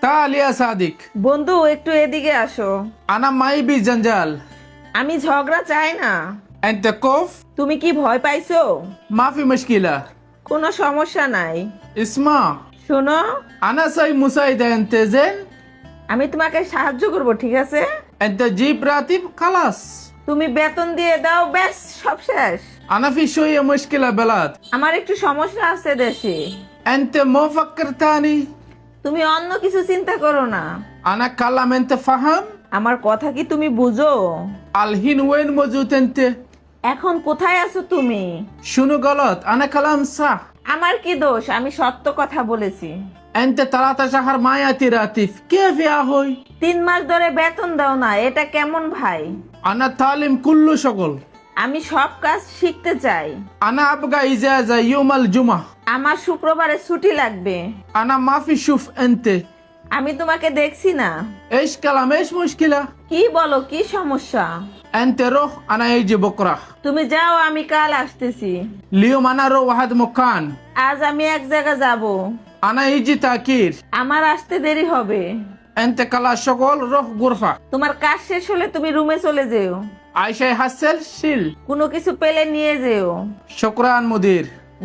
تعال يا صادق. বন্ধু একটু এদিকে আসো। أنا ما يبي جنجال. আমি ঝগড়া চাই না। أنت كوف. তুমি কি ভয় পাইছো? ما في مشكلة. কোনো সমস্যা নাই। اسمع. শোনো, أنا ساي مساعدة. أنت زين. আমি তোমাকে সাহায্য করব, ঠিক আছে? أنت جيب راتب خلاص. তুমি বেতন দিয়ে দাও, ব্যাস সব শেষ। أنا في شوية مشكلة بلاد. আমার একটু সমস্যা আছে দেশে। أنت مو فكر تاني. তুমি অন্য কিছু চিন্তা করো না। أنا كلام أنت فهم. আমার কথা কি তুমি বুঝো? الحين وين موجود أنت؟ এখন কোথায় আছো তুমি? شنو غلط؟ أنا كلام صح. আমার কি দোষ? আমি সত্য কথা বলেছি। أنت 3 شهر ما يأتي راتب. كيف يا أخوي؟ 3 মাস ধরে বেতন দাও না, এটা কেমন ভাই? أنا تعلم كله شغل. আমি সব কাজ শিখতে চাই। أنا أبغى إجازة يوم الجمعة. আমার শুক্রবারে ছুটি লাগবে। أنا ما في شوف أنت. আমি তোমাকে দেখছি না। إيش كلام إيش مشكلة؟ কি বলো, কি সমস্যা? أنت روح أنا يجي بكرة. তুমি যাও, আমি কাল আসতেছি। اليوم أنا أروح واحد مكان. আজ আমি এক জায়গা যাব। أنا يجي تأكير. আমার আসতে দেরি হবে। أنت كلا شغل روح غرفة. তোমার কাজ শেষ হলে তুমি রুমে চলে যেও। عايشة يحسل شيل. কোনো কিছু পেলে নিয়ে যেও। شكرا مدير.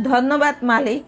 ধন্যবাদ মালিক।